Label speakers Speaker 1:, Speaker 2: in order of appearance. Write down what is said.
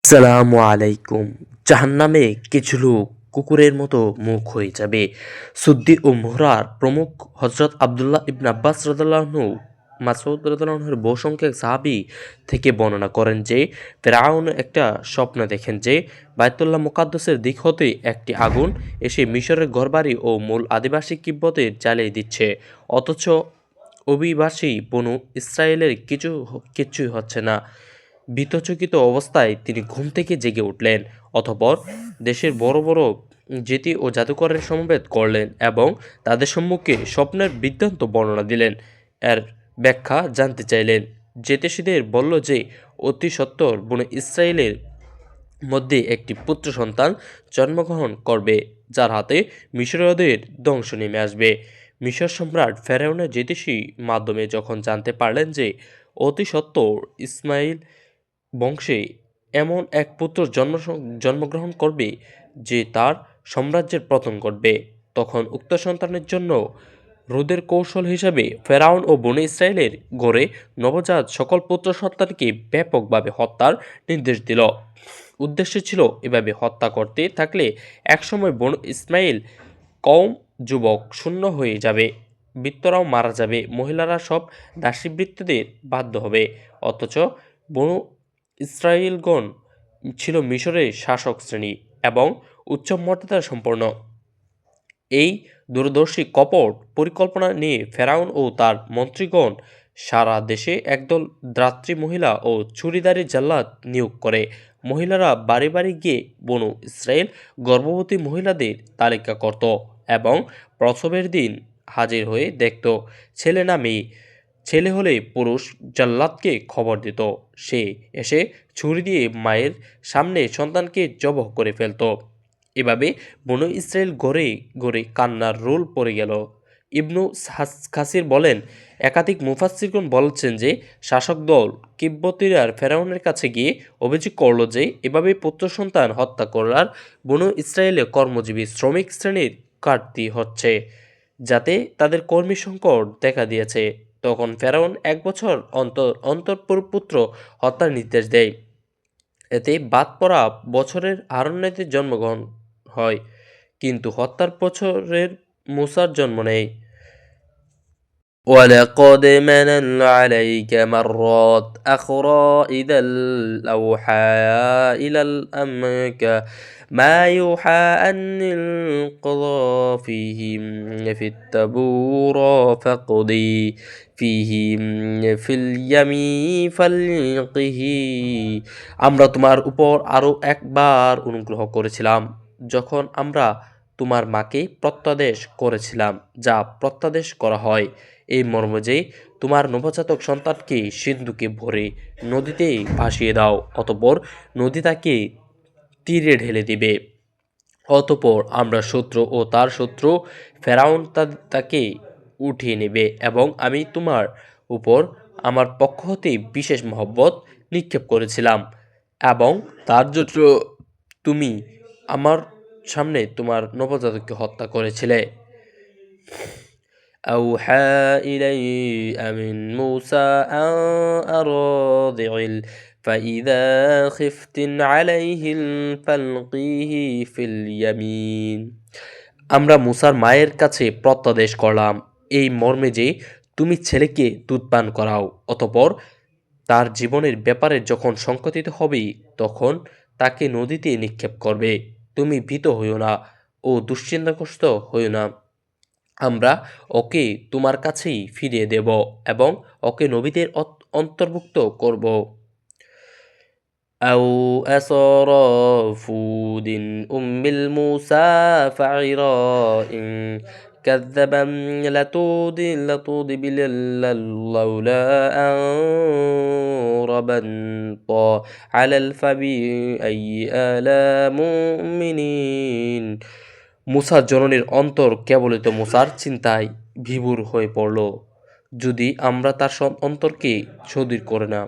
Speaker 1: আসসালামু আলাইকুম। জাহান্নামে কিছু লোক কুকুরের মতো মুখ হয়ে যাবে। সুদ্দি ও মুহরার প্রমুখ হজরত আবদুল্লাহ ইবনে আব্বাস রাদিয়াল্লাহু মাসউদ রাদিয়াল্লাহুর বহু সংখ্যক সাহাবী থেকে বর্ণনা করেন যে ফেরাউন একটা স্বপ্ন দেখেন যে বাইতুল্লাহ মুকাদ্দাসের দিক হতে একটি আগুন এসে মিশরের ঘরবাড়ি ও মূল আদিবাসী কিব্বতে জ্বালিয়ে দিচ্ছে, অথচ অভিবাসী বনু ইসরায়েলের কিছুই হচ্ছে না। ভীতচকিত অবস্থায় তিনি ঘুম থেকে জেগে উঠলেন। অতঃপর দেশের বড় বড় জেতি ও জাদুকরের সমবেত করলেন এবং তাদের সম্মুখে স্বপ্নের বৃত্তান্ত বর্ণনা দিলেন। এর ব্যাখ্যা জানতে চাইলেন। জ্যোতিষীদের বলল যে অতি সত্বর বনে ইসরায়েলের মধ্যে একটি পুত্র সন্তান জন্মগ্রহণ করবে, যার হাতে মিশরীয়দের ধ্বংস নেমে আসবে। মিশর সম্রাট ফেরাউনের জ্যোতিষী মাধ্যমে যখন জানতে পারলেন যে অতি সত্বর ইসমাইল বংশে এমন এক পুত্র জন্মগ্রহণ করবে যে তার সাম্রাজ্যের পতন ঘটবে, তখন উক্ত সন্তানের জন্য রোদের কৌশল হিসাবে ফেরাউন ও বনে ইসরায়েলের গড়ে নবজাত সকল পুত্র সন্তানকে ব্যাপকভাবে হত্যার নির্দেশ দিল। উদ্দেশ্য ছিল এভাবে হত্যা করতে থাকলে একসময় বনু ইসমাইল কওম যুবক শূন্য হয়ে যাবে, বৃত্তরাও মারা যাবে, মহিলারা সব দাসীবৃত্তদের বাধ্য হবে। অথচ বনু ইসরায়েলগণ ছিল মিশরের শাসক শ্রেণী এবং উচ্চ মর্যাদা সম্পন্ন। এই দূরদর্শী কপট পরিকল্পনা নিয়ে ফেরাউন ও তার মন্ত্রীগণ সারা দেশে একদল ধাত্রী মহিলা ও চুড়িদারি জাল্লাদ নিয়োগ করে। মহিলারা বাড়ি বাড়ি গিয়ে বনু ইসরায়েল গর্ভবতী মহিলাদের তালিকা করত এবং প্রসবের দিন হাজির হয়ে দেখত ছেলে না মেয়ে। ছেলে হলে পুরুষ জাল্লাদকে খবর দিত, সে এসে ছুরি দিয়ে মায়ের সামনে সন্তানকে জবহ করে ফেলত। এভাবে বনু ইসরায়েল গড়ে গড়ে কান্নার রোল পড়ে গেল। ইবনু কাসির বলেন, একাধিক মুফাসসিরগণ বলছেন যে শাসক দল কিব্বতীরা ফেরাউনের কাছে গিয়ে অভিযোগ করল যে এভাবে পুত্র সন্তান হত্যা করার বনু ইসরায়েলে কর্মজীবী শ্রমিক শ্রেণীর ঘাটতি হচ্ছে, যাতে তাদের কর্মী সংকট দেখা দিয়েছে। তখন ফেরাউন 1 বছর অন্তর অন্তর পুত্র হত্যার নির্দেশ দেয়। এতে বাদ পড়া বছরের আরণ্যেতে জন্মগ্রহণ হয়, কিন্তু হত্যার বছরের মূসার জন্ম নেয়। ولقد مننا عليك مرات أخرى إذا الأوحى إلى الأمك ما يوحى أن القضى فيهم في التبور فقضي فيهم في اليمين فليقه। আমরা তোমার উপর আরও একবার অনুগ্রহ করেছিলাম যখন আমরা তোমার মাকে প্রত্যাদেশ করেছিলাম যা প্রত্যাদেশ করা হয়, এই মর্মে যে তোমার নবজাতক সন্তানকে সিন্ধুকে ভরে নদীতে ভাসিয়ে দাও, অতঃপর নদী তাকে তীরে ঢেলে দিবে। অতঃপর আমরা শত্রু ও তার শত্রু ফেরাউন তাকে উঠিয়ে নেবে এবং আমি তোমার উপর আমার পক্ষ হতে বিশেষ মহব্বত নিক্ষেপ করেছিলাম এবং তার জন্য তুমি আমার সামনে তোমার নবজাতককে হত্যা করেছিলে। أوحى إلي من موسى أن أراضع فإذا خفت عليه فالقيه في اليمين। আমরা মুসার মায়ের কাছে প্রত্যাদেশ করলাম এই মর্মে যে তুমি ছেলেকে দুধ পান করাও, অতঃপর তার জীবনের ব্যাপারে যখন শঙ্কিত হবে তখন তাকে নদীতে নিক্ষেপ করবে। তুমি ভীত হইও না ও দুশ্চিন্তাগ্রস্ত হইও না, আমরা ওকে তোমার কাছেই ফিরিয়ে দেব এবং ওকে নবীদের অন্তর্ভুক্ত করব। أو أسرافود أم الموسى فعراء كذبا لتود لولا أن ربط على الفبي أي آلاء مؤمنين। মুসার জননীর অন্তর কেবলিত মুসার চিন্তায় বিভোর হয়ে পড়ল, যদি আমরা তার অন্তরকে সদির করে না